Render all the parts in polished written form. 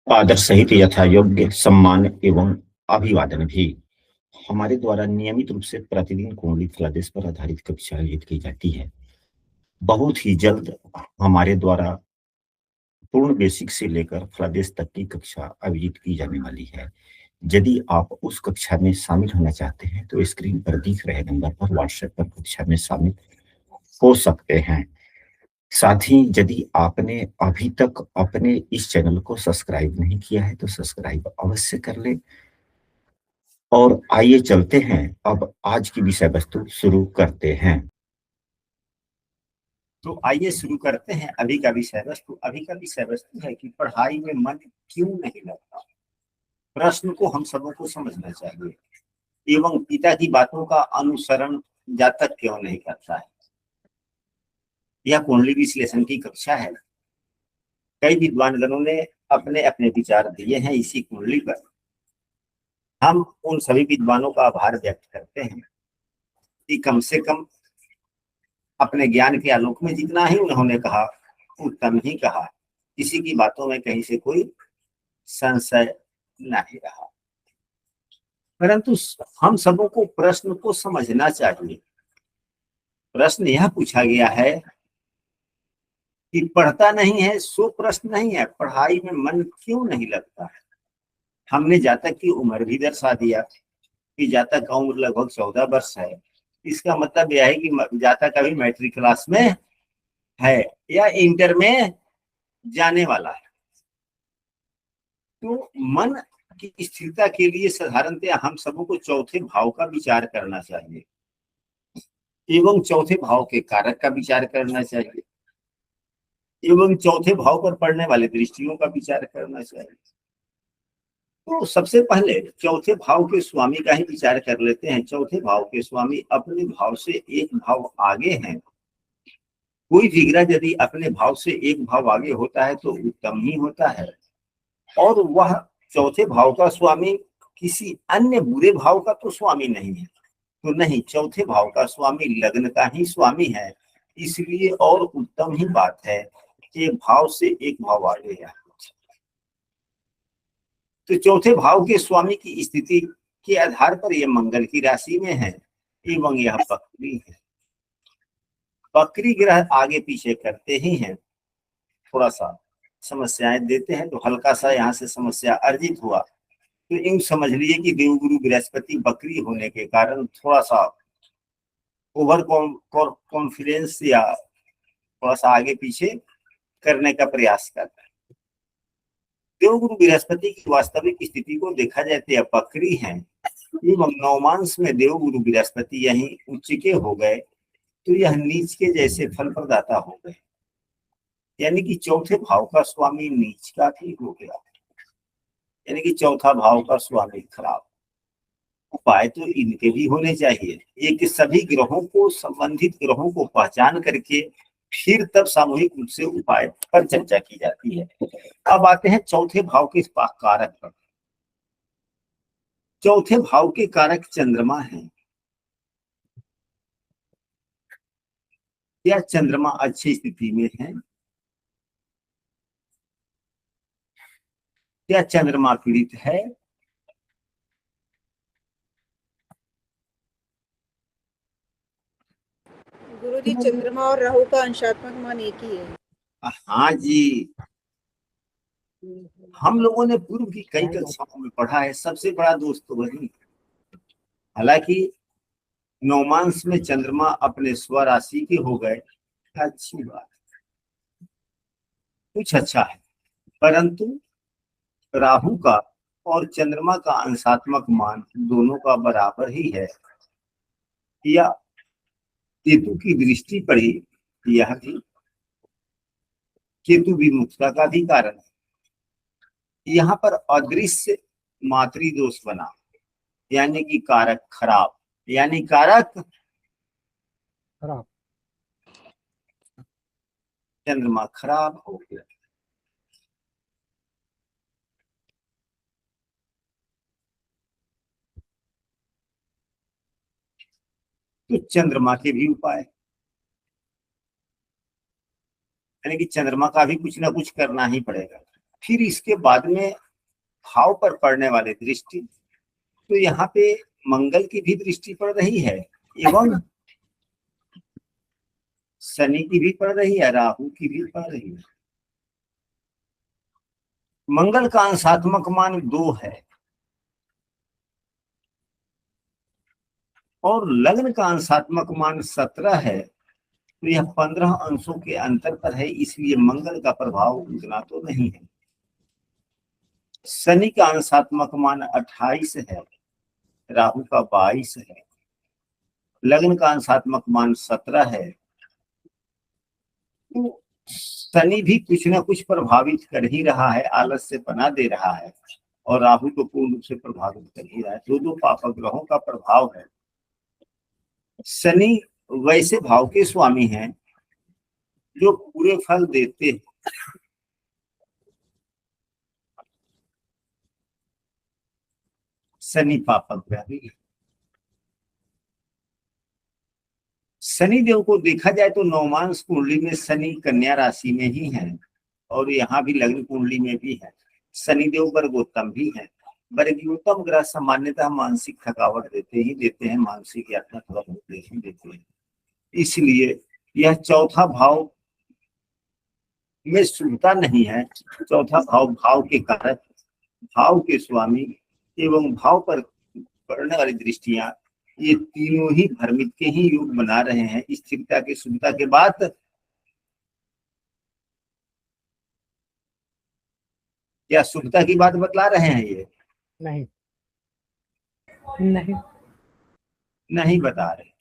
आदर सहित यथा योग्य सम्मान एवं अभिवादन भी हमारे द्वारा नियमित रूप से प्रतिदिन कुंडली फलादेश पर आधारित कक्षा आयोजित की जाती है। बहुत ही जल्द हमारे द्वारा पूर्ण बेसिक से लेकर फलादेश तक की कक्षा आयोजित की जाने वाली है। यदि आप उस कक्षा में शामिल होना चाहते हैं तो स्क्रीन पर दिख रहे नंबर पर व्हाट्सएप पर कक्षा में शामिल हो सकते हैं। साथ ही यदि आपने अभी तक अपने इस चैनल को सब्सक्राइब नहीं किया है तो सब्सक्राइब अवश्य कर ले। और आइए चलते हैं, अब आज की विषय वस्तु शुरू करते हैं। तो आइए शुरू करते हैं अभी का विषय वस्तु। अभी का विषय वस्तु है कि पढ़ाई में मन क्यों नहीं लगता। प्रश्न को हम सबों को समझना चाहिए एवं पिता की बातों का अनुसरण जातक क्यों नहीं करता है। यह कुंडली विश्लेषण की कक्षा है। कई विद्वानगणों ने अपने अपने विचार दिए हैं इसी कुंडली पर। हम उन सभी विद्वानों का आभार व्यक्त करते हैं कि कम से कम अपने ज्ञान के आलोक में जितना ही उन्होंने कहा उत्तम ही कहा। किसी की बातों में कहीं से कोई संशय नहीं रहा। परंतु हम सबों को प्रश्न को समझना चाहिए। प्रश्न यह पूछा गया है कि पढ़ता नहीं है सो प्रश्न नहीं है, पढ़ाई में मन क्यों नहीं लगता है। हमने जातक की उम्र भी दर्शा दिया कि जातक का उम्र लगभग 14 वर्ष है। इसका मतलब यह है कि जातक अभी मैट्रिक क्लास में है या इंटर में जाने वाला है। तो मन की स्थिरता के लिए साधारणतः हम सबों को चौथे भाव का विचार करना चाहिए एवं चौथे भाव के कारक का विचार करना चाहिए एवं चौथे भाव पर पड़ने वाले दृष्टियों का विचार करना चाहिए। तो सबसे पहले चौथे भाव के स्वामी का ही विचार कर लेते हैं। चौथे भाव के स्वामी अपने भाव से एक भाव आगे हैं। कोई भी ग्रह यदि अपने भाव से एक भाव आगे होता है तो उत्तम ही होता है। और वह चौथे भाव का स्वामी किसी अन्य बुरे भाव का तो स्वामी नहीं है। तो नहीं, चौथे भाव का स्वामी लग्न का ही स्वामी है। इसलिए और उत्तम ही बात है कि भाव से एक भाव आगे है। तो चौथे भाव के स्वामी की स्थिति के आधार पर यह मंगल की राशि में है एवं यह बकरी है। बकरी ग्रह आगे पीछे करते ही हैं, थोड़ा सा समस्याएं देते हैं। तो हल्का सा यहाँ से समस्या अर्जित हुआ तो यूं समझ लीजिए कि देवगुरु बृहस्पति बकरी होने के कारण थोड़ा सा ओवर कॉन्फिडेंस या थोड़ा सा आगे पीछे करने का प्रयास करता है। देवगुरु बृहस्पति की वास्तविक स्थिति को देखा जाए तो यह बकरी है एवं नवमांश में देवगुरु बृहस्पति यही उच्च के हो गए तो यह नीच के जैसे फल प्रदाता हो गए। यानी कि चौथे भाव का स्वामी नीच का भी हो गया, यानी कि चौथा भाव का स्वामी खराब। उपाय तो इनके भी होने चाहिए। एक सभी ग्रहों को, संबंधित ग्रहों को पहचान करके फिर तब सामूहिक रूप से उपाय पर चर्चा की जाती है। अब आते हैं चौथे भाव के कारक पर। चौथे भाव के कारक चंद्रमा है। क्या चंद्रमा अच्छी स्थिति में है? क्या चंद्रमा पीड़ित है? गुरुजी, चंद्रमा और राहु का अंशात्मक मान एक ही है। हाँ जी, हम लोगों ने पूर्व की कई कक्षाओं में पढ़ा है। सबसे बड़ा दोस्त तो वही। हालांकि नवमांश में चंद्रमा अपने स्वराशि के हो गए, अच्छी बात, कुछ अच्छा है। परंतु राहु का और चंद्रमा का अंशात्मक मान दोनों का बराबर ही है। या केतु की दृष्टि पड़ी, यह भी केतु विमुखता का भी कारण है। यहाँ पर अदृश्य मातृदोष बना, यानी कि कारक खराब, यानी कारक खराब, चंद्रमा खराब हो गया। तो चंद्रमा के भी उपाय, यानी कि चंद्रमा का भी कुछ ना कुछ करना ही पड़ेगा। फिर इसके बाद में भाव पर पड़ने वाले दृष्टि, तो यहाँ पे मंगल की भी दृष्टि पड़ रही है एवं शनि की भी पड़ रही है, राहु की भी पड़ रही है। मंगल का अंशात्मक मान 2 है और लग्न का अंशात्मक मान 17 है, तो यह 15 अंशों के अंतर पर है, इसलिए मंगल का प्रभाव उतना तो नहीं है। शनि का अंशात्मक मान 28 है, राहु का 22 है, लग्न का अंशात्मक मान 17 है, तो शनि भी कुछ ना कुछ प्रभावित कर ही रहा है, आलस से पना दे रहा है, और राहु तो पूर्ण रूप से प्रभावित कर ही रहा है। दो पापक ग्रहों का प्रभाव है। शनि वैसे भाव के स्वामी हैं जो पूरे फल देते हैं। शनि पापक ग्रह भी। शनि देव को देखा जाए तो नवमांश कुंडली में शनि कन्या राशि में ही है और यहाँ भी लग्न कुंडली में भी है। शनिदेव वर्गोत्तम भी है। वर्गोत्तम ग्रह सामान्यतः मानसिक थकावट देते हैं, मानसिक यात्रा थोड़ा बहुत ही देते हैं, इसलिए यह चौथा भाव में शुभता नहीं है। चौथा भाव के कारक, भाव के स्वामी एवं भाव पर पड़ने वाली दृष्टियां, ये तीनों ही भ्रमित के ही योग बना रहे हैं। स्थिरता के शुभता के बाद क्या शुभता की बात बतला रहे हैं? ये नहीं नहीं नहीं बता रहे।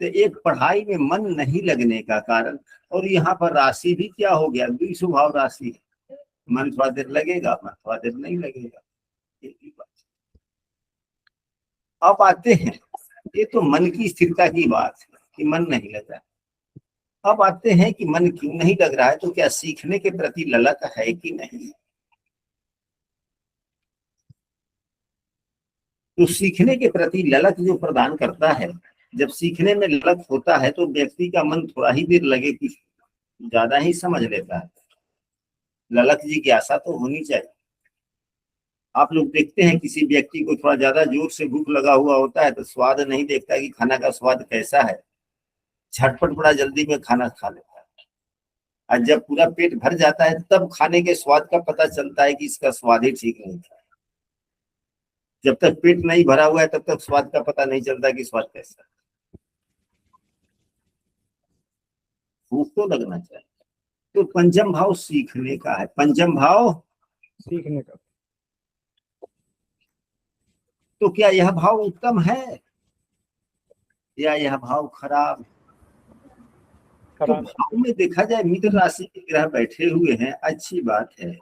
तो एक पढ़ाई में मन नहीं लगने का कारण, और यहाँ पर राशि भी क्या हो गया, द्विस्वभाव राशि है। मन थोड़ा देर लगेगा, मन थोड़ा देर नहीं लगेगा, एक ही बात। अब आते हैं, ये तो मन की स्थिरता की बात है कि मन नहीं लग रहा। अब आते हैं कि मन क्यों नहीं लग रहा है, तो क्या सीखने के प्रति ललक है कि नहीं। तो सीखने के प्रति ललक जो प्रदान करता है, जब सीखने में ललक होता है तो व्यक्ति का मन थोड़ा ही देर लगे कि ज्यादा ही समझ लेता है। ललक जिज्ञासा तो होनी चाहिए। आप लोग देखते हैं किसी व्यक्ति को थोड़ा ज्यादा जोर से भूख लगा हुआ होता है तो स्वाद नहीं देखता कि खाना का स्वाद कैसा है, झटपट बड़ा जल्दी में खाना खा लेता है। और जब पूरा पेट भर जाता है तब खाने के स्वाद का पता चलता है कि इसका स्वाद ही ठीक नहीं था। जब तक पेट नहीं भरा हुआ है तब तक स्वाद का पता नहीं चलता कि स्वाद कैसा है। भूख तो लगना चाहिए। तो पंचम भाव सीखने का है, पंचम भाव सीखने का। तो क्या यह भाव उत्तम है या यह भाव खराब? तो भाव में देखा जाए मित्र राशि के ग्रह बैठे हुए हैं, अच्छी बात है।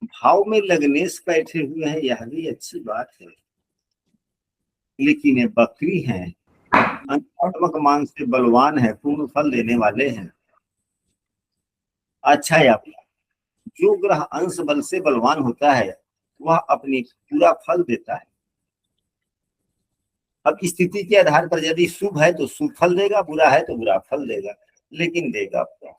भाव में लग्नेश बैठे हुए हैं, यह भी अच्छी बात है, लेकिन ये बकरी है, अंशात्मक मान से बलवान है, पूर्ण फल देने वाले हैं। अच्छा या जो ग्रह अंश बल से बलवान होता है वह अपनी पूरा फल देता है। अब स्थिति के आधार पर यदि शुभ है तो शुभ फल देगा, बुरा है तो बुरा फल देगा, लेकिन देगा पूरा।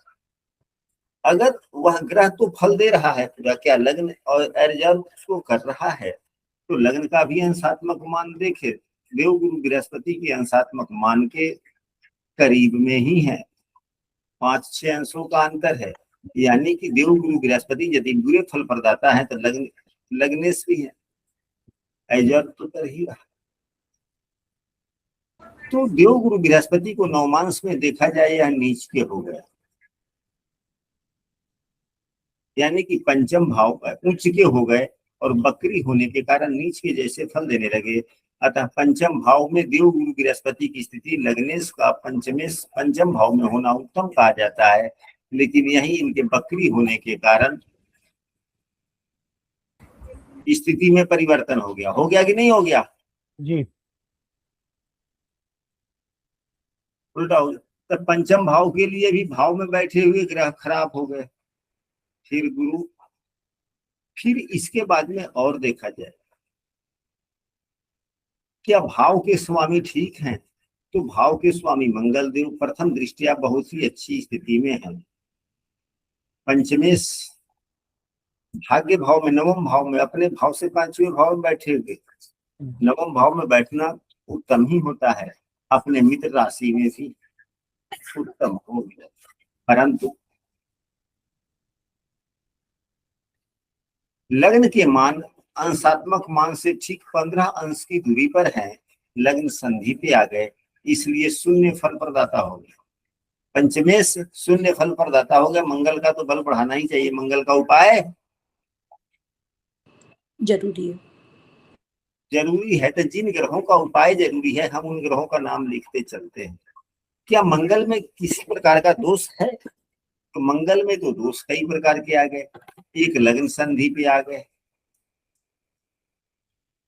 अगर वह ग्रह तो फल दे रहा है पूरा, क्या लग्न और रिजर्व उसको कर रहा है, तो लग्न का भी अंशात्मक मान देखे, देवगुरु बृहस्पति के अंशात्मक मान के करीब में ही है, 5-6 अंशों का अंतर है। यानी कि देवगुरु बृहस्पति यदि बुरे फल प्रदाता है तो लग्नेश भी है, एजर तो कर ही रहा। तो देवगुरु बृहस्पति को नवमांश में देखा जाए यह नीच के हो गया, यानी कि पंचम भाव पर उच्च के हो गए और बकरी होने के कारण नीच के जैसे फल देने लगे। अतः पंचम भाव में देवगुरु बृहस्पति की स्थिति लग्नेश का पंचम भाव में होना उत्तम कहा जाता है, लेकिन यही इनके बकरी होने के कारण स्थिति में परिवर्तन हो गया कि नहीं हो गया जी। उल्टा हो गया। तो पंचम भाव के लिए भी भाव में बैठे हुए ग्रह खराब हो गए। फिर गुरु, फिर इसके बाद में और देखा जाए क्या भाव के स्वामी ठीक हैं, तो भाव के स्वामी मंगल देव प्रथम दृष्टिया बहुत ही अच्छी स्थिति में है। पंचमेश भाग्य भाव में, नवम भाव में, अपने भाव से पांचवें भाव में बैठे हुए, नवम भाव में बैठना उत्तम ही होता है, अपने मित्र राशि में भी उत्तम हो गया। परंतु लग्न के मान अंशात्मक मान से ठीक 15 अंश की दूरी पर है, लग्न संधि पे आ गए, इसलिए शून्य फल प्रदाता हो गया। पंचमेश शून्य फल प्रदाता हो गया। मंगल का तो बल बढ़ाना ही चाहिए। मंगल का उपाय जरूरी है। जरूरी है, तो जिन ग्रहों का उपाय जरूरी है हम उन ग्रहों का नाम लिखते चलते हैं। क्या मंगल में किसी प्रकार का दोष है? तो मंगल में तो दोष कई प्रकार के आ गए। एक, लग्न संधि पे आ गए।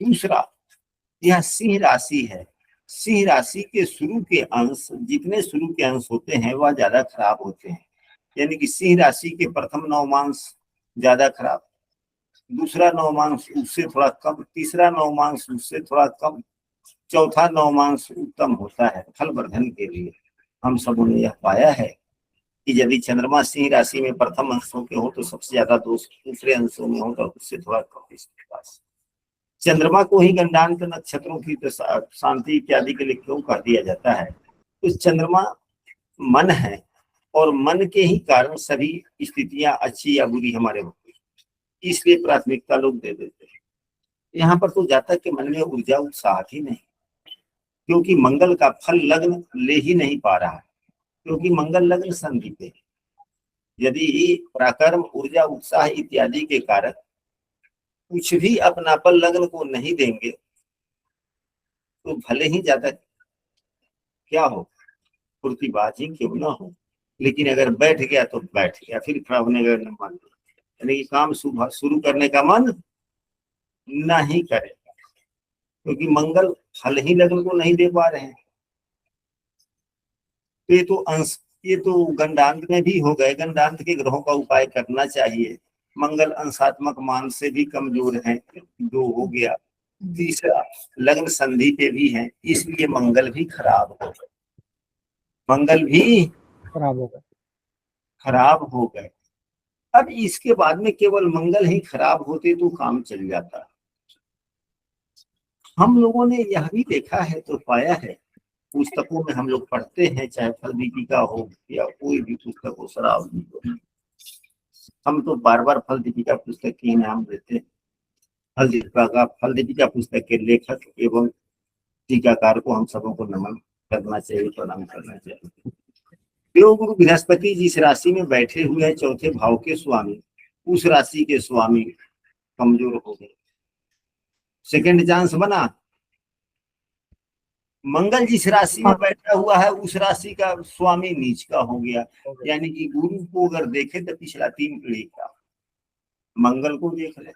दूसरा, यह सिंह राशि है, सिंह राशि के शुरू के अंश, जितने शुरू के अंश होते हैं वह ज्यादा खराब होते हैं। यानी कि सिंह राशि के प्रथम नवमांश ज्यादा खराब, दूसरा नवमांश उससे थोड़ा कम, तीसरा नवमांश उससे थोड़ा कम, चौथा नवमांश उत्तम होता है फल वर्धन के लिए। हम सबों ने यह पाया है कि यदि चंद्रमा सिंह राशि में प्रथम अंशों के हो तो सबसे ज्यादा दोष, दूसरे अंशों में हो तो उससे थोड़ा कम। इसके पास चंद्रमा को ही गंडांत नक्षत्रों की शांति इत्यादि के लिए क्यों कह दिया जाता है? तो चंद्रमा मन है और मन के ही कारण सभी स्थितियां अच्छी या बुरी हमारे होती है, इसलिए प्राथमिकता लोग दे देते हैं। यहाँ पर तो जातक के मन में ऊर्जा उत्साह ही नहीं, क्योंकि मंगल का फल लग्न ले ही नहीं पा रहा है, क्योंकि मंगल लग्न संधि पे। यदि पराक्रम, ऊर्जा, उत्साह इत्यादि के कारण कुछ भी अपनापन लग्न को नहीं देंगे तो भले ही जातक क्या हो, फुर्तीबाज ही क्यों ना हो, लेकिन अगर बैठ गया तो बैठ गया, फिर खड़ा होने का मन, यानी कि काम शुरू करने का मन नहीं करेगा, क्योंकि मंगल फल ही लग्न को नहीं दे पा रहे हैं। तो ये तो अंश, ये तो गंडांत में भी हो गए। गंडांत के ग्रहों का उपाय करना चाहिए। मंगल अंशात्मक मान से भी कमजोर है, 2 हो गया। तीसरा, लग्न संधि पे भी है, इसलिए मंगल भी खराब हो गए, मंगल भी खराब हो गए। खराब हो गए। अब इसके बाद में केवल मंगल ही खराब होते तो काम चल जाता। हम लोगों ने यह भी देखा है तो पाया है, पुस्तकों में हम लोग पढ़ते हैं, चाहे फल दीपिका हो या कोई भी पुस्तक हो, शरावती हो, हम तो बार बार फल दीपिका पुस्तक के नाम देते हैं। फल दीपिका पुस्तक के लेखक एवं टीकाकार को हम सबों को नमन करना चाहिए, प्रणाम करना चाहिए। देवगुरु बृहस्पति जिस राशि में बैठे हुए हैं, चौथे भाव के स्वामी, उस राशि के स्वामी कमजोर हो गए, सेकेंड चांस बना। मंगल जिस राशि में बैठा हुआ है उस राशि का स्वामी नीच का हो गया, यानी कि गुरु को अगर देखे तो पिछला 3 पीढ़ी का मंगल को देख ले।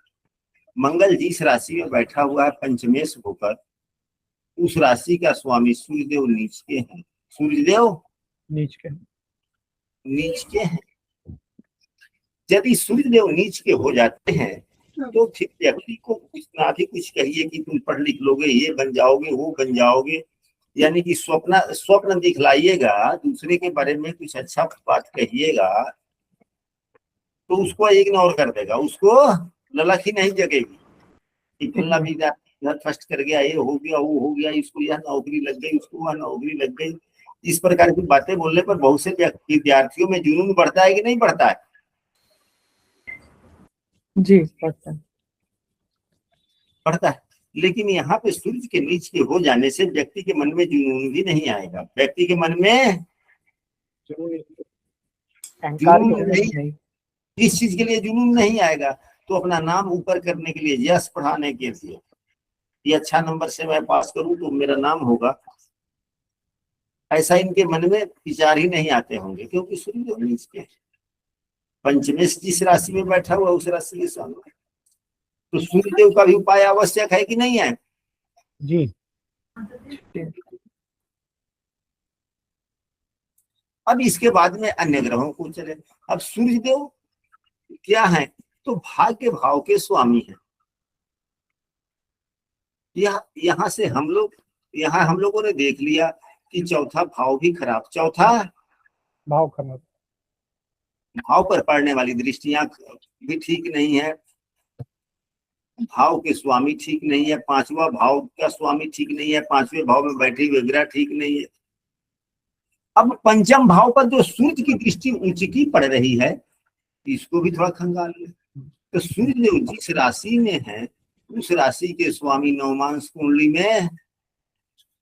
मंगल जिस राशि में बैठा हुआ है पंचमेश होकर, उस राशि का स्वामी सूर्यदेव नीच के हैं। सूर्यदेव नीच के नीच के हैं। यदि सूर्यदेव नीच के हो जाते हैं तो फिर व्यक्ति को कुछ ना भी कुछ कहिए कि तुम पढ़ लिख लोगे, ये बन जाओगे, वो बन जाओगे, यानी कि स्वप्न दिखलाइएगा, दूसरे के बारे में कुछ अच्छा बात कहिएगा तो उसको इग्नोर कर देगा, उसको ललक ही नहीं जगेगी कि फल्ला भी इधर फर्स्ट कर गया, ये हो गया, वो हो गया, इसको यह नौकरी लग गई, उसको वह नौकरी लग गई। इस प्रकार की बातें बोलने पर बहुत से विद्यार्थियों में जुनून बढ़ता है कि नहीं बढ़ता है? जी बढ़ता है। बढ़ता है। लेकिन यहाँ पे सूर्य के नीच के हो जाने से व्यक्ति के मन में जुनून भी नहीं आएगा। व्यक्ति के मन में अहंकार जुनून की नहीं, इस चीज के लिए जुनून नहीं आएगा। तो अपना नाम ऊपर करने के लिए, यश बढ़ाने के लिए, ये अच्छा नंबर से मैं पास करूं तो मेरा नाम होगा, ऐसा इनके मन में विचार ही नहीं आते होंगे, क्योंकि सूर्य नीच के पंचमेश जिस राशि में बैठा हुआ उस राशि के सामने। तो सूर्यदेव का भी उपाय आवश्यक है कि नहीं है? जी। अब इसके बाद में अन्य ग्रहों को चले। अब सूर्यदेव क्या है? तो भाग्य भाव के स्वामी है। यहाँ से हम लोगों ने देख लिया कि चौथा भाव भी खराब, चौथा भाव खराब, भाव पर पड़ने वाली दृष्टियां भी ठीक नहीं है, भाव के स्वामी ठीक नहीं है, पांचवा भाव का स्वामी ठीक नहीं है, पांचवें भाव में बैठी हुई ग्रह ठीक नहीं है। अब पंचम भाव पर जो सूर्य की दृष्टि ऊंची पड़ रही है, इसको भी थोड़ा खंगाल ले। तो सूर्य जो जिस राशि में है उस राशि के स्वामी नवमांश कुंडली में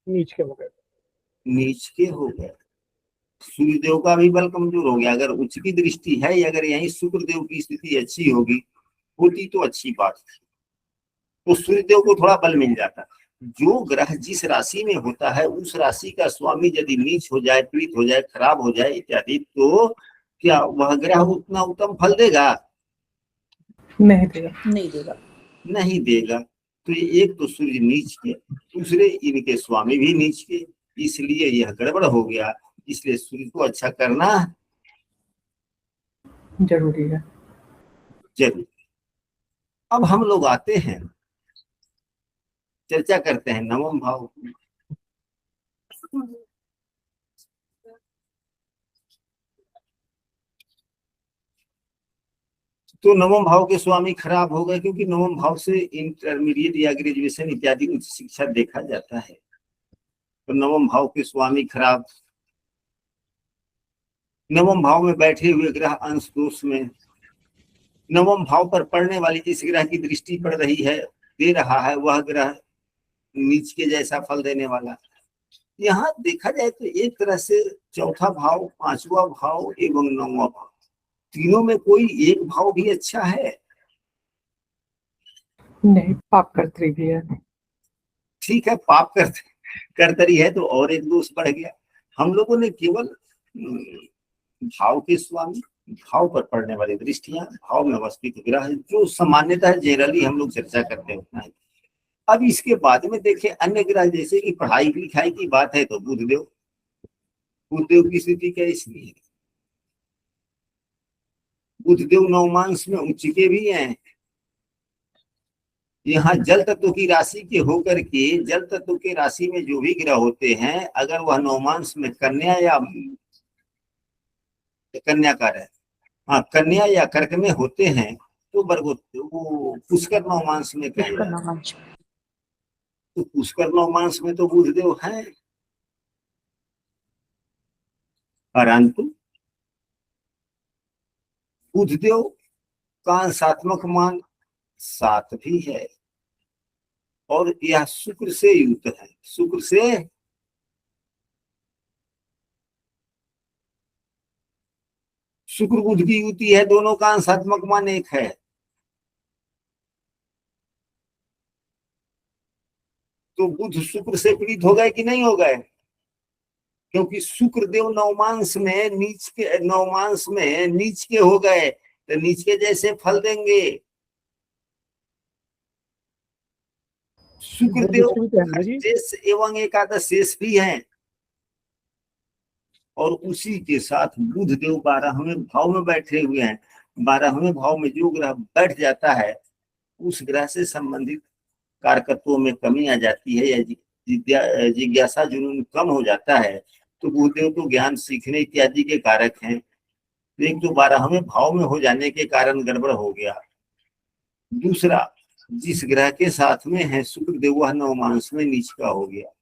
नीच के हो गए। नीच के हो गए। सूर्य देव का भी बल कमजोर हो गया। अगर उच्च की दृष्टि है, अगर यही शुक्र देव की स्थिति अच्छी होती तो अच्छी बात थी, तो सूर्य देव को थोड़ा बल मिल जाता। जो ग्रह जिस राशि में होता है उस राशि का स्वामी यदि नीच हो जाए, पीड़ित हो जाए, खराब हो जाए इत्यादि, तो क्या वह ग्रह उतना उत्तम फल देगा? नहीं देगा। नहीं देगा। नहीं देगा। तो ये एक तो सूर्य नीच के, दूसरे इनके स्वामी भी नीच के, इसलिए यह गड़बड़ हो गया। इसलिए सूर्य को अच्छा करना जरूरी है। जरूरी। अब हम लोग आते हैं, चर्चा करते हैं नवम भाव की। तो नवम भाव के स्वामी खराब हो गए, क्योंकि नवम भाव से इंटरमीडिएट या ग्रेजुएशन इत्यादि उच्च शिक्षा देखा जाता है। तो नवम भाव के स्वामी खराब, नवम भाव में बैठे हुए ग्रह अंश दोष में, नवम भाव पर पड़ने वाली जिस ग्रह की दृष्टि पड़ रही है, दे रहा है, वह ग्रह नीच के जैसा फल देने वाला। यहाँ देखा जाए तो एक तरह से चौथा भाव, पांचवा भाव एवं नौवां भाव, तीनों में कोई एक भाव भी अच्छा है? नहीं, पाप कर्त्री भी है। ठीक है, पाप करतरी है तो और एक दोष बढ़ गया। हम लोगों ने केवल भाव के स्वामी, भाव पर पड़ने वाली दृष्टियां, भाव में अवस्थित ग्रह, जो सामान्यतः जनरली हम लोग चर्चा करते हैं। अब इसके बाद में देखें अन्य ग्रह, जैसे कि पढ़ाई लिखाई की बात है तो बुधदेव की स्थिति कैसी है? बुधदेव नवमांश में उच्च के भी हैं। यहाँ जल तत्व की राशि के होकर के, जल तत्व के राशि में जो भी ग्रह होते हैं, अगर वह नवमांश में कन्या या कन्याकार है, हाँ कन्या या कर्क में होते हैं, तो वो पुष्कर नवमांश में कहेगा। तो पुष्कर नवमांश में तो बुधदेव है, परंतु बुधदेव का अंशात्मक मान 7 भी है, और यह शुक्र से युक्त है। शुक्र बुध की युति है, दोनों का अंशात्मक मान 1 है। तो बुध शुक्र से पीड़ित हो गए कि नहीं हो गए? क्योंकि शुक्र देव नवमांश में नीच के हो गए, तो नीच के जैसे फल देंगे। शुक्र देव शेष एवं एकादश शेष भी हैं, और उसी के साथ बुध देव 12वें भाव में बैठे हुए हैं। 12वें भाव में जो ग्रह बैठ जाता है, उस ग्रह से संबंधित कारकत्वों में कमी आ जाती है, या जिज्ञासा जुनून कम हो जाता है। तो बुधदेव तो ज्ञान सीखने इत्यादि के कारक हैं। तो एक तो 12वें भाव में हो जाने के कारण गड़बड़ हो गया। दूसरा, जिस ग्रह के साथ में है शुक्र देव, वह नवमांश में नीच का हो गया,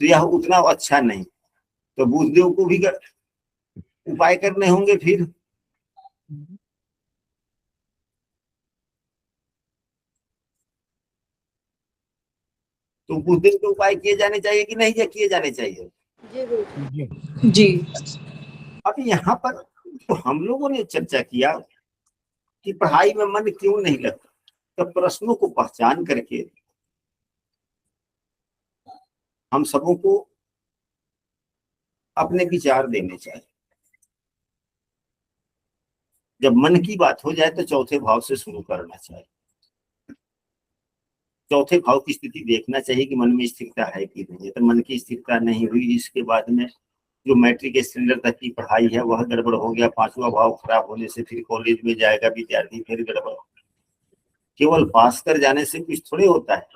तो यह उतना अच्छा नहीं। तो बुधदेव को भी उपाय करने होंगे। फिर तो बुधदेव के उपाय किए जाने चाहिए कि नहीं किए जाने चाहिए? जी। अब यहाँ पर तो हम लोगों ने चर्चा किया कि पढ़ाई में मन क्यों नहीं लगता, तो प्रश्नों को पहचान करके हम सबों को अपने विचार देने चाहिए। जब मन की बात हो जाए तो चौथे भाव से शुरू करना चाहिए। चौथे भाव की स्थिति देखना चाहिए कि मन में स्थिरता है कि नहीं है। तो मन की स्थिरता नहीं हुई, इसके बाद में जो मैट्रिक स्टैंडर्ड तक की पढ़ाई है वह गड़बड़ हो गया। 5वां भाव खराब होने से फिर कॉलेज में जाएगा विद्यार्थी, फिर गड़बड़। केवल पास कर जाने से कुछ थोड़े होता है।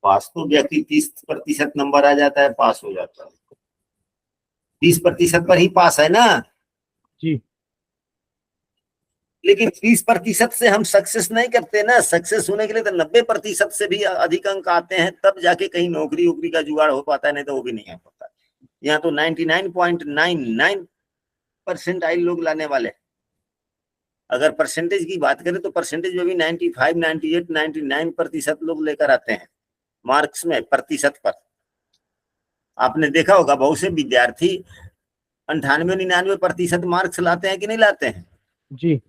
पास तो व्यक्ति 30% नंबर आ जाता है, पास हो जाता है। 30% पर ही पास है ना जी। लेकिन 30% से हम सक्सेस नहीं करते ना। सक्सेस होने के लिए तो 90% से भी अधिक अंक आते हैं, तब जाके कहीं नौकरी वोकरी का जुगाड़ हो पाता है, नहीं तो वो भी नहीं हो पाता। यहाँ तो 99.99% लोग लाने वाले। अगर परसेंटेज की बात करें तो परसेंटेज में भी 95, 98, 99% लोग लेकर आते हैं मार्क्स में, प्रतिशत पर। आपने देखा होगा बहुत से विद्यार्थी 98-99% मार्क्स लाते हैं कि नहीं लाते हैं? जी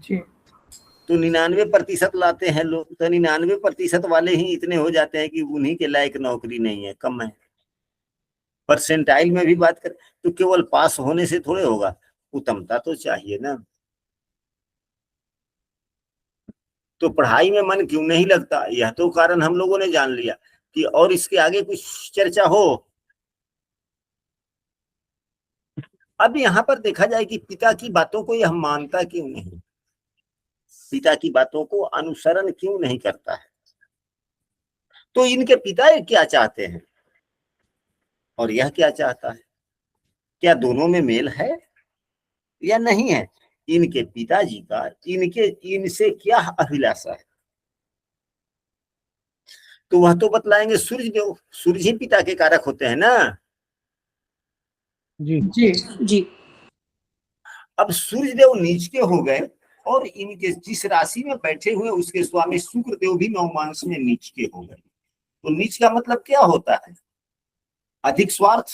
जी। तो 99% लाते हैं लोग, तो 99% वाले ही इतने हो जाते हैं कि उन्हीं के लायक नौकरी नहीं है, कम है। परसेंटाइल में भी बात करें तो केवल पास होने से थोड़े होगा, उत्तमता तो चाहिए ना। तो पढ़ाई में मन क्यों नहीं लगता, यह तो कारण हम लोगों ने जान लिया कि और इसके आगे कुछ चर्चा हो। अब यहाँ पर देखा जाए कि पिता की बातों को यह मानता क्यों नहीं, पिता की बातों को अनुसरण क्यों नहीं करता है। तो इनके पिता क्या चाहते हैं और यह क्या चाहता है, क्या दोनों में मेल है या नहीं है? इनके पिताजी का इनसे क्या अभिलाषा है, तो वह तो बतलाएंगे सूर्य देव। सूर्य ही पिता के कारक होते हैं ना। जी जी जी। अब सूर्य देव नीच के हो गए और इनके जिस राशि में बैठे हुए उसके स्वामी शुक्र देव भी नवमांश में नीच के हो गए। तो नीच का मतलब क्या होता है? अधिक स्वार्थ,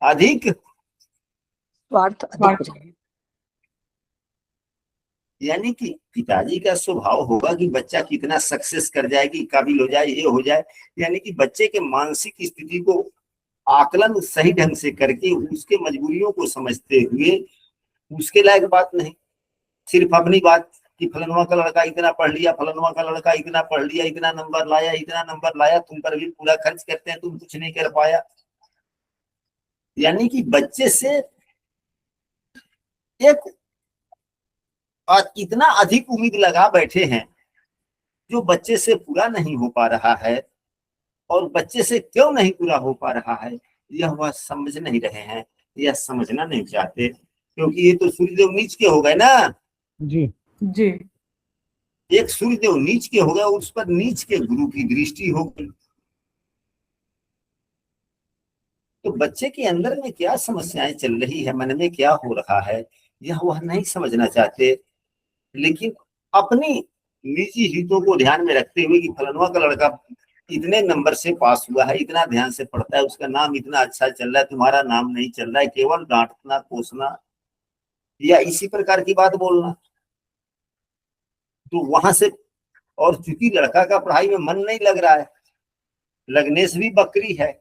अधिक स्वार्थ अधिक हो जाएगा। यानी कि पिताजी का स्वभाव होगा कि बच्चा कितना सक्सेस कर जाएगी, काबिल हो जाए, ये हो जाए। यानी कि बच्चे के मानसिक स्थिति को आकलन सही ढंग से करके उसके मजबूरियों को समझते हुए उसके लायक बात नहीं, सिर्फ अपनी बात कि फलनवा का लड़का इतना पढ़ लिया, फलनवा का लड़का इतना पढ़ लिया, इतना नंबर लाया, इतना नंबर लाया, तुम पर भी पूरा खर्च करते हैं, तुम कुछ नहीं कर पाया। यानी कि बच्चे से एक इतना अधिक उम्मीद लगा बैठे हैं जो बच्चे से पूरा नहीं हो पा रहा है। और बच्चे से क्यों नहीं पूरा हो पा रहा है यह वह समझ नहीं रहे हैं, यह समझना नहीं चाहते, क्योंकि ये तो सूर्यदेव नीच के हो गए ना। जी जी। एक सूर्यदेव नीच के हो गए, उस पर नीच के गुरु की दृष्टि हो गई। तो बच्चे के अंदर में क्या समस्याएं चल रही है, मन में क्या हो रहा है, यह वह नहीं समझना चाहते। लेकिन अपनी निजी हितों को ध्यान में रखते हुए कि फलनवा का लड़का इतने नंबर से पास हुआ है, इतना ध्यान से पढ़ता है, उसका नाम इतना अच्छा चल रहा है, तुम्हारा नाम नहीं चल रहा है, केवल डांटना कोसना या इसी प्रकार की बात बोलना। तो वहां से, और चूंकि लड़का का पढ़ाई में मन नहीं लग रहा है, लगने से भी बकरी है,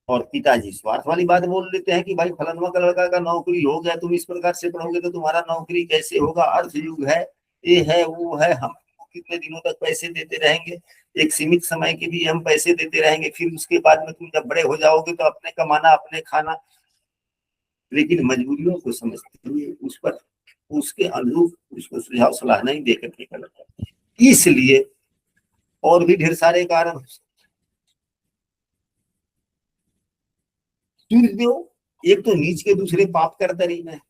और पिताजी स्वार्थ वाली बात बोल लेते हैं कि भाई फलनवा का लड़का का नौकरी हो गया, तुम इस प्रकार से पढ़ोगे तो तुम्हारा नौकरी कैसे होगा, अर्थ युग है, ये है वो है, हम कितने दिनों तक पैसे देते रहेंगे, एक सीमित समय के लिए हम पैसे देते रहेंगे, फिर उसके बाद में तुम जब बड़े हो जाओगे तो अपने कमाना अपने खाना। लेकिन मजबूरियों को समझते हुए उस पर उसके अनुरूप उसको सुझाव सलाह नहीं देकर के गलत है। इसलिए और भी ढेर सारे कारण, सूर्यदेव एक तो नीच के दूसरे पाप कर दरी में,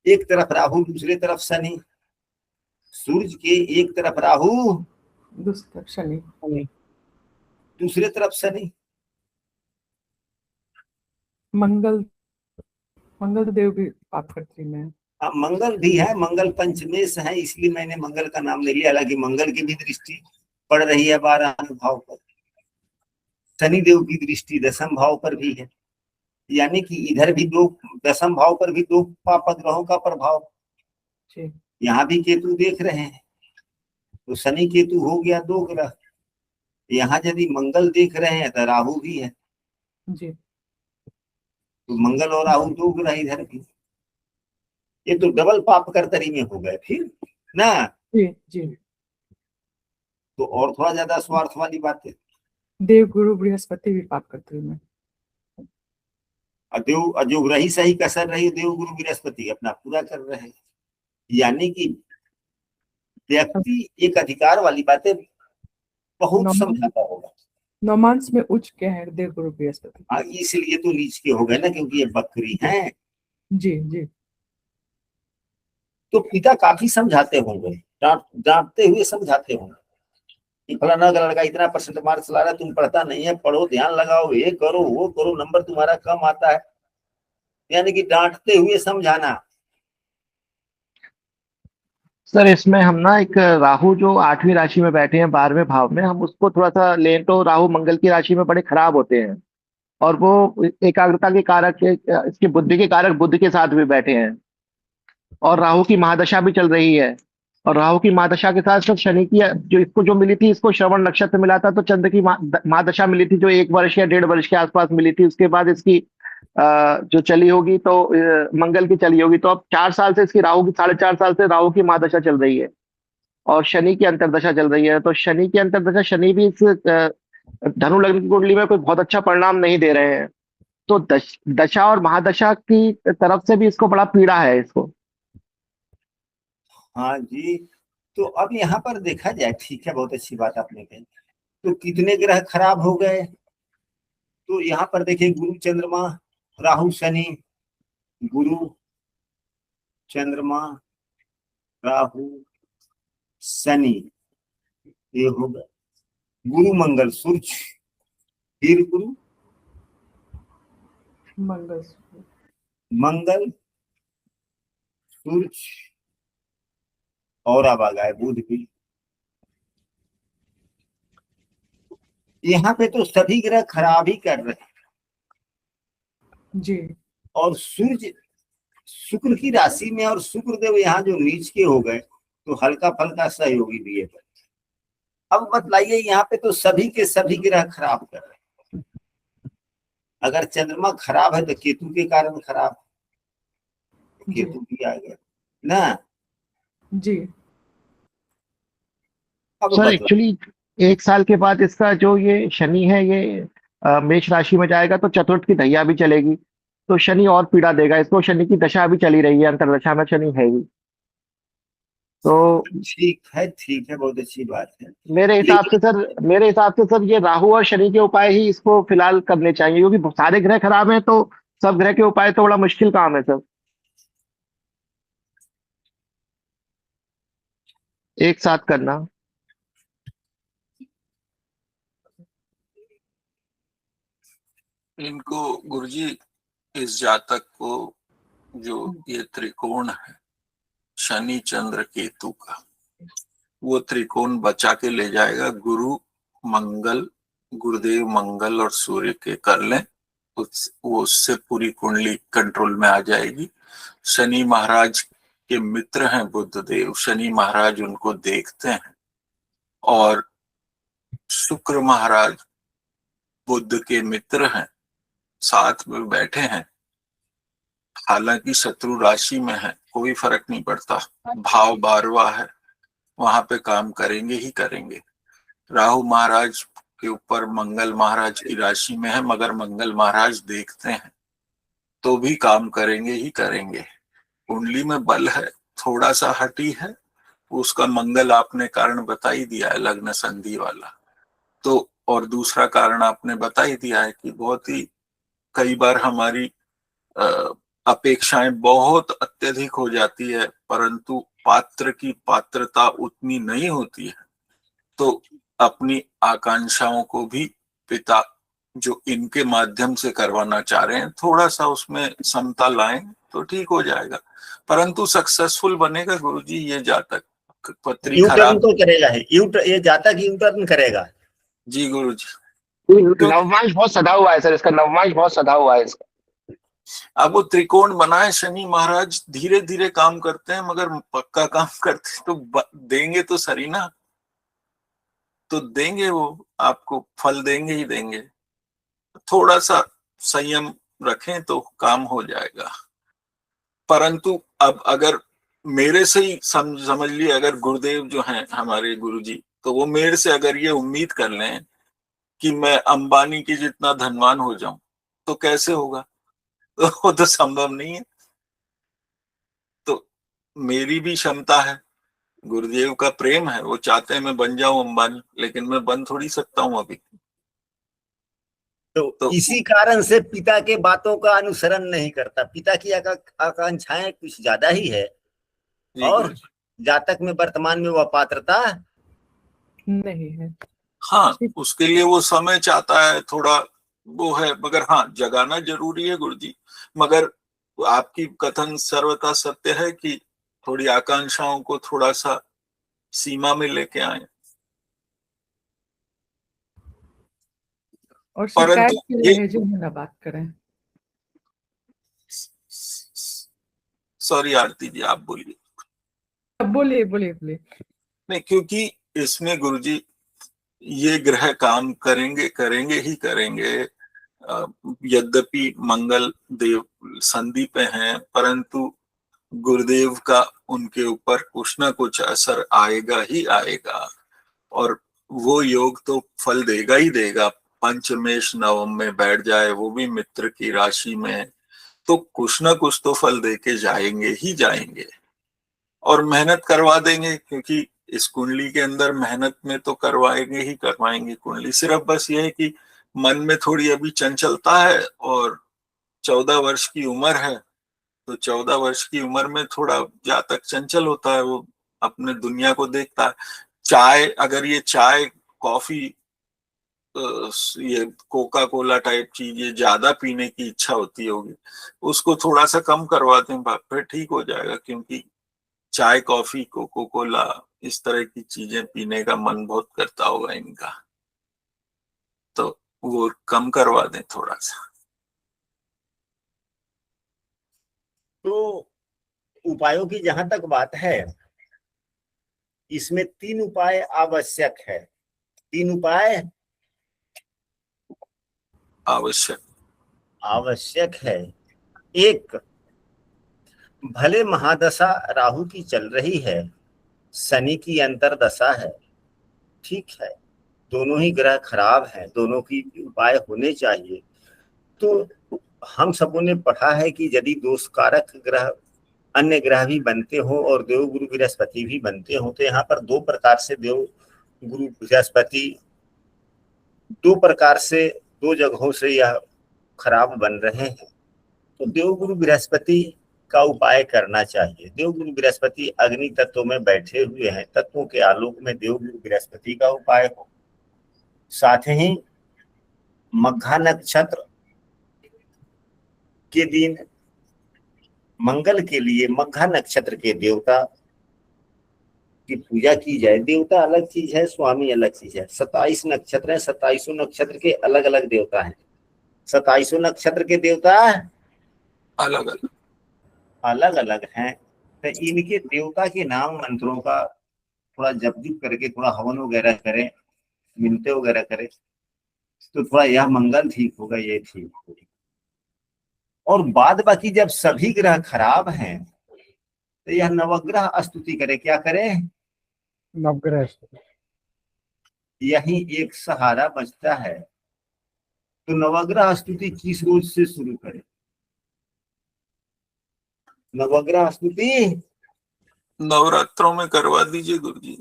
एक तरफ राहु दूसरे तरफ शनि, सूर्य के एक तरफ राहु दूसरी तरफ शनि। दूसरे तरफ शनि। मंगल, मंगल देव भी पाप करती में है। अब मंगल भी है, मंगल पंचमेश है, इसलिए मैंने मंगल का नाम ले लिया, हालांकि मंगल की भी दृष्टि पड़ रही है 12 भाव पर, शनिदेव की दृष्टि 10 भाव पर भी है। यानी कि इधर भी दो, 10 भाव पर भी दो पाप ग्रहों का प्रभाव। जी यहाँ भी केतु देख रहे हैं, तो शनि केतु हो गया 2 ग्रह। यहाँ यदि मंगल देख रहे हैं तो राहु भी है, जी। तो मंगल और राहु 2 ग्रह इधर भी, ये तो डबल पाप करतरी में हो गए फिर ना। जी जी। तो और थोड़ा ज्यादा स्वार्थ वाली बात है। देव गुरु बृहस्पति भी पाप करती में। देव जो रही सही कसर रही, देव गुरु बृहस्पति अपना पूरा कर रहे हैं। यानी कि व्यक्ति एक अधिकार वाली बातें बहुत समझाता होगा। नौमांस में उच्च क्या है देव गुरु बृहस्पति। हाँ, इसलिए तो नीच के हो गए ना, क्योंकि ये बकरी हैं। जी जी। तो पिता काफी समझाते होंगे, डांटते हुए समझाते होंगे कि फलाना का लड़का इतना परसेंट मार्क्स ला रहा है, तुम पढ़ता नहीं है, पढ़ो, ध्यान लगाओ, ये करो वो करो, नंबर तुम्हारा कम आता है। यानी कि डांटते हुए समझाना। सर इसमें हम ना एक राहु जो 8वीं राशि में बैठे हैं 12वें भाव में, हम उसको थोड़ा सा लें तो राहु मंगल की राशि में बड़े खराब होते हैं, और वो एकाग्रता के कारक इसके बुद्धि के कारक बुद्धि के साथ भी बैठे हैं, और राहु की महादशा भी चल रही है। और राहु की महादशा के साथ साथ शनि की जो इसको जो मिली थी, इसको श्रवण नक्षत्र मिला था, तो चंद्र की महादशा मिली थी जो 1 वर्ष या 1.5 वर्ष के आसपास मिली थी। उसके बाद इसकी जो चली होगी तो मंगल की चली होगी, तो अब 4 साल से इसकी राहु की 4.5 साल से राहु की महादशा चल रही है और शनि की अंतर्दशा चल रही है। तो शनि की अंतर्दशा, शनि भी इस धनु लग्न की कुंडली में कोई बहुत अच्छा परिणाम नहीं दे रहे हैं, तो दशा और महादशा की तरफ से भी इसको बड़ा पीड़ा है इसको। हाँ जी, तो अब यहाँ पर देखा जाए, ठीक है, बहुत अच्छी बात आपने कही। तो कितने ग्रह खराब हो गए? तो यहाँ पर देखिए, गुरु चंद्रमा राहु शनि, गुरु चंद्रमा राहु शनि, ये हो गए। गुरु मंगल सूर्य, फिर गुरु मंगल मंगल सूर्य, और अब आ गए बुध भी। यहाँ पे तो सभी ग्रह खराब ही कर रहे हैं। जी। और सूर्य शुक्र की राशि में, और शुक्र देव यहाँ जो नीच के हो गए, तो हल्का फल्का सहयोगी भी है। अब बतलाइए, यहाँ पे तो सभी के सभी ग्रह खराब कर रहे हैं। अगर चंद्रमा खराब है तो केतु के कारण खराब, केतु भी आ गया ना जी। अब सर बतला। एक्चुअली 1 साल के बाद इसका जो ये शनि है ये मेष राशि में जाएगा, तो चतुर्थ की ढैया भी चलेगी, तो शनि और पीड़ा देगा इसको। शनि की दशा भी चली रही है, अंतर्दशा में शनि है ही। तो ठीक है, बहुत अच्छी बात है। मेरे हिसाब से सर ये राहु और शनि के उपाय ही इसको फिलहाल करने चाहिए, क्योंकि सारे ग्रह खराब हैं, तो सब ग्रह के उपाय तो बड़ा मुश्किल काम है सर, एक साथ करना। इनको गुरुजी, इस जातक को जो ये त्रिकोण है शनि चंद्र केतु का, वो त्रिकोण बचा के ले जाएगा। गुरु मंगल, गुरुदेव मंगल और सूर्य के कर लें, वो उससे पूरी कुंडली कंट्रोल में आ जाएगी। शनि महाराज के मित्र हैं बुध देव, शनि महाराज उनको देखते हैं, और शुक्र महाराज बुध के मित्र हैं, साथ में बैठे हैं। हालांकि शत्रु राशि में है, कोई फर्क नहीं पड़ता, भाव 12वां है, वहां पे काम करेंगे ही करेंगे। राहु महाराज के ऊपर मंगल महाराज की राशि में है, मगर मंगल महाराज देखते हैं, तो भी काम करेंगे ही करेंगे। कुंडली में बल है, थोड़ा सा हटी है, उसका मंगल आपने कारण बता ही दिया है, लग्न संधि वाला। तो और दूसरा कारण आपने बता ही दिया है कि बहुत ही कई बार हमारी अपेक्षाएं बहुत अत्यधिक हो जाती है, परंतु पात्र की पात्रता उतनी नहीं होती है, तो अपनी आकांक्षाओं को भी पिता जो इनके माध्यम से करवाना चाह रहे हैं, थोड़ा सा उसमें समता लाएं तो ठीक हो जाएगा। परंतु सक्सेसफुल बनेगा गुरुजी ये जातक। पत्री यू टर्न खराब तो करेगा है, ये जातक यू टर्न करेगा। जी गुरुजी। नवमांश बहुत सदा हुआ है सर, इसका नवमांश बहुत सदा हुआ है इसका। अब वो त्रिकोण बनाए शनि महाराज, धीरे धीरे काम करते हैं, मगर पक्का काम करते तो देंगे तो सही ना, तो देंगे, वो आपको फल देंगे ही देंगे। थोड़ा सा संयम रखें तो काम हो जाएगा। परंतु अब अगर मेरे से ही समझ लिए, अगर गुरुदेव जो हैं हमारे गुरुजी, तो वो मेरे से अगर ये उम्मीद कर लें कि मैं अंबानी के जितना धनवान हो जाऊं, तो कैसे होगा? तो वो तो संभव नहीं है। तो मेरी भी क्षमता है, गुरुदेव का प्रेम है, वो चाहते हैं मैं बन जाऊं अंबानी, लेकिन मैं बन थोड़ी सकता हूं अभी। तो इसी कारण से पिता के बातों का अनुसरण नहीं करता। पिता की आकांक्षाएं कुछ ज्यादा ही है, जी और गुरुजी। जातक में वर्तमान में वह पात्रता नहीं है। हाँ, उसके लिए वो समय चाहता है थोड़ा, वो है, मगर हाँ जगाना जरूरी है गुरुजी। मगर आपकी कथन सर्वथा सत्य है कि थोड़ी आकांक्षाओं को थोड़ा सा सीमा में लेके आए। और शिकायत परंतु के ये, लहजे में ना बात करें। सॉरी आरती जी, आप बोलिए। अब बोलिए बोलिए बोलिए। नहीं, क्योंकि इसमें गुरुजी ये ग्रह काम करेंगे करेंगे ही करेंगे। यद्यपि मंगल देव संधि पे हैं, परंतु गुरुदेव का उनके ऊपर कुछ ना कुछ असर आएगा ही आएगा, और वो योग तो फल देगा ही देगा। पंचमेश नवम में बैठ जाए, वो भी मित्र की राशि में, तो कुछ ना कुछ तो फल देके जाएंगे ही जाएंगे, और मेहनत करवा देंगे, क्योंकि इस कुंडली के अंदर मेहनत में तो करवाएंगे ही करवाएंगे। कुंडली सिर्फ बस ये है कि मन में थोड़ी अभी चंचलता है, और 14 वर्ष की उम्र है, तो 14 वर्ष की उम्र में थोड़ा जातक चंचल होता है, वो अपने दुनिया को देखता है। चाय, अगर ये चाय कॉफी ये कोका कोला टाइप चीज ये ज्यादा पीने की इच्छा होती होगी, उसको थोड़ा सा कम करवा दें, फिर ठीक हो जाएगा। क्योंकि चाय कॉफी कोको कोला इस तरह की चीजें पीने का मन बहुत करता होगा इनका, तो वो कम करवा दें थोड़ा सा। तो उपायों की जहां तक बात है, इसमें 3 उपाय आवश्यक है। 3 उपाय आवश्यक आवश्यक है। एक, भले महादशा राहु की चल रही है, शनि की अंतरदशा है, ठीक है, दोनों ही ग्रह खराब हैं, दोनों की उपाय होने चाहिए। तो हम सबों ने पढ़ा है कि यदि दोष कारक ग्रह अन्य ग्रह भी बनते हो और देव गुरु बृहस्पति भी बनते हो, तो यहाँ पर 2 प्रकार से देव गुरु बृहस्पति 2 प्रकार से 2 जगहों से यह खराब बन रहे हैं। तो देव गुरु बृहस्पति का उपाय करना चाहिए। देव गुरु बृहस्पति अग्नि तत्व में बैठे हुए हैं, तत्वों के आलोक में देव गुरु बृहस्पति का उपाय हो। साथ ही मघा नक्षत्र के दिन मंगल के लिए मघा नक्षत्र के देवता की पूजा की जाए। देवता अलग चीज है, स्वामी अलग चीज है। 27 नक्षत्र है, 27 नक्षत्र के अलग अलग देवता हैं। 27 नक्षत्र के देवता अलग अलग अलग अलग हैं। तो इनके देवता के नाम मंत्रों का थोड़ा जप जुप करके थोड़ा हवन वगैरह करें, मिलते वगैरह करें, तो थोड़ा यह मंगल ठीक होगा, ये ठीक होगा। और बाद बाकी जब सभी ग्रह खराब हैं, तो यह नवग्रह स्तुति करे। क्या करे? नवग्रह यही एक सहारा बचता है। तो नवग्रह स्तुति किस रोज से शुरू करें? नवग्रह स्तुति नवरात्रों में करवा दीजिए गुरुजी।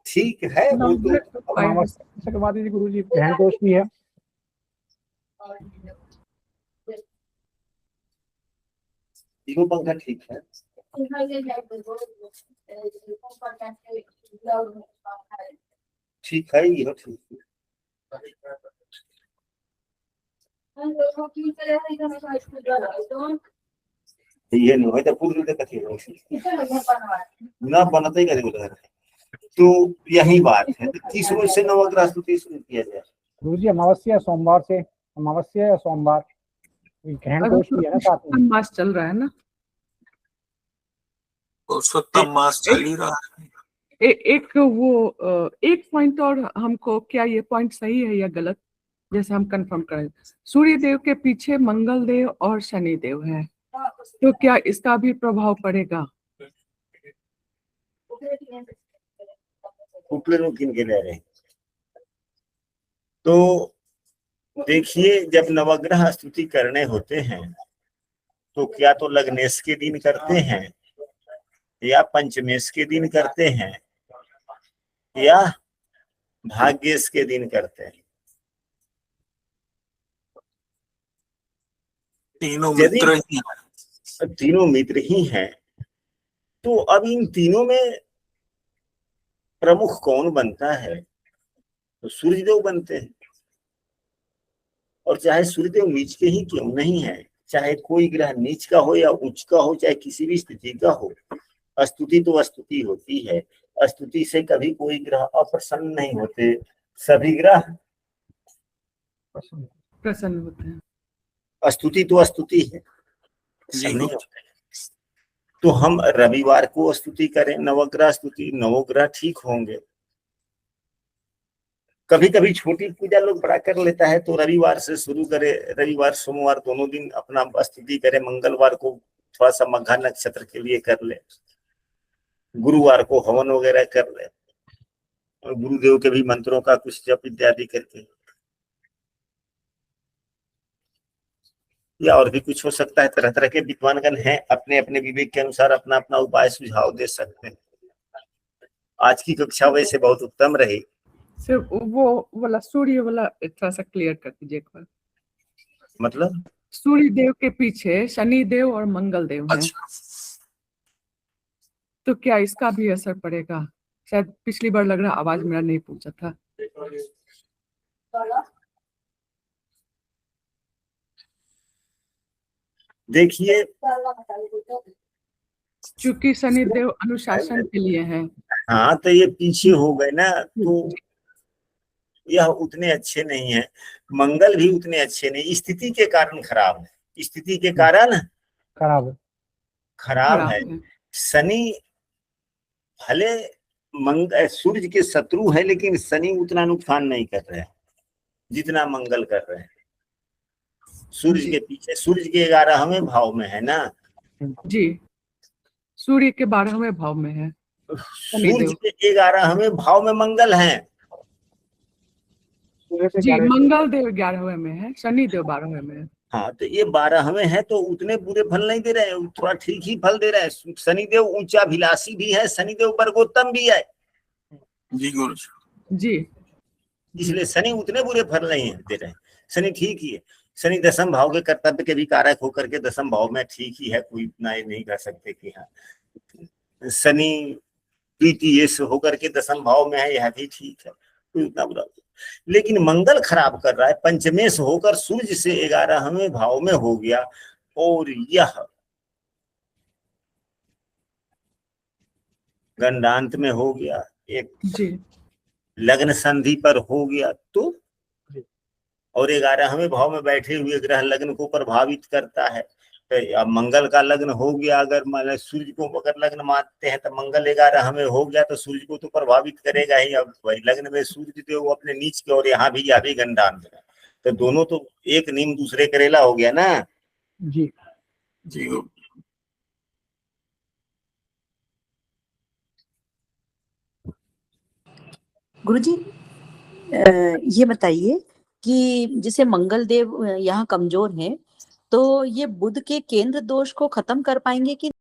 ठीक है, वो तो अमावस्या से करवा दीजिए गुरु जी। ग्रहण दोष भी है। तीनों पंखा ठीक है। ठीक है, ये ठीक है। ये नहीं है तो पूरी तरह कथी ना बनते ही करे उधर। तो यही बात है। तो किस रोज से नवग्रह स्तुति शुरू किया जाए? गुरु जी अमावस्या सोमवार से, अमावस्या या सोमवार। ग्रहण दोष भी है ना साथ में। मास चल रहा है ना, पुरुषोत्तम मास चल ही रहा है। एक पॉइंट और हमको, क्या ये पॉइंट सही है या गलत, जैसे हम कंफर्म करें। सूर्य देव के पीछे मंगल देव और शनि देव है, तो क्या इसका भी प्रभाव पड़ेगा? किन ले रहे? तो देखिए, जब नवग्रह स्तुति करने होते हैं तो क्या तो लग्नेश के दिन करते हैं या पंचमेश के दिन करते हैं या भाग्येश के दिन करते हैं। तीनों यदि मित्र ही हैं। तीनों मित्र ही हैं तो अब इन तीनों में प्रमुख कौन बनता है? तो सूर्यदेव बनते हैं। और चाहे सूर्यदेव नीच के ही क्यों नहीं है, चाहे कोई ग्रह नीच का हो या उच्च का हो, चाहे किसी भी स्थिति का हो, स्तुति तो स्तुति होती है। स्तुति से कभी कोई ग्रह अप्रसन्न नहीं होते, सभी ग्रह प्रसन्न होते हैं। स्तुति तो स्तुति है, जी नहीं होते। तो हम रविवार को स्तुति करें, नवग्रह स्तुति, नवग्रह ठीक होंगे। कभी कभी छोटी पूजा लोग बड़ा कर लेता है, तो रविवार से शुरू करे, रविवार सोमवार दोनों दिन अपना स्तुति करे, मंगलवार को थोड़ा सा मघा नक्षत्र के लिए कर ले, गुरुवार को हवन वगैरह कर ले, और गुरुदेव के भी मंत्रों का कुछ जप इत्यादि करके, या और भी कुछ हो सकता है। तरह तरह के विद्वानगण हैं, अपने अपने विवेक के अनुसार अपना अपना उपाय सुझाव दे सकते हैं। आज की कक्षा वैसे बहुत उत्तम रही। सिर्फ वो वाला सूर्य वाला थोड़ा सा क्लियर कर दीजिए एक बार। मतलब सूर्य देव के पीछे शनि देव और मंगल देव हैं, अच्छा, तो क्या इसका भी असर पड़ेगा? शायद पिछली बार लग रहा आवाज मेरा नहीं पहुंचा था। देखिए, क्योंकि शनि देव अनुशासन के लिए है। हाँ तो ये पीछे हो गए ना, तो यह उतने अच्छे नहीं है। मंगल भी उतने अच्छे नहीं, स्थिति के कारण खराब है, स्थिति के कारण खराब खराब है। शनि भले सूर्य के शत्रु है, लेकिन शनि उतना नुकसान नहीं कर रहे हैं जितना मंगल कर रहे हैं। सूर्य के पीछे, सूर्य के 11वें भाव में है ना जी, सूर्य के 12वें भाव में है। सूर्य के 11वें भाव में मंगल है। जी, मंगल देव 11वें में है, शनि देव 12वें में है। हाँ तो ये 12वें है, तो उतने बुरे फल नहीं दे रहे हैं, थोड़ा ठीक ही फल दे रहे हैं। शनिदेव ऊंचाभिलाषी भी है, शनिदेव वर्गोत्तम भी है। जी गुरु जी, इसलिए शनि उतने बुरे फल नहीं दे रहे हैं, शनि ठीक ही है। शनि दसम भाव के कर्तव्य के भी कारक होकर के दसम भाव में ठीक ही है, कोई इतना ये नहीं कह सकते कि हाँ। शनि प्रीति ये होकर के दसम भाव में है, यह भी ठीक है, कोई उतना बुरा। लेकिन मंगल खराब कर रहा है, पंचमेश होकर सूर्य से 11वें भाव में हो गया, और यह गंडांत में हो गया, एक जी, लग्न संधि पर हो गया, तो और 11वें भाव में बैठे हुए ग्रह लग्न को प्रभावित करता है। तो अब मंगल का लग्न हो गया, अगर मान सूर्य को अगर लग्न मानते हैं तो मंगल 11वें हो गया, तो सूर्य को तो प्रभावित करेगा ही। अब वही लग्न में सूर्य देव अपने नीच के, और यहाँ भी यह भी गंडांत है, तो दोनों तो एक नीम दूसरे करेला हो गया ना। जी जी गुरु। गुरुजी, ये बताइए कि जैसे मंगल देव यहाँ कमजोर हैं, तो ये बुध के केंद्र दोष को खत्म कर पाएंगे कि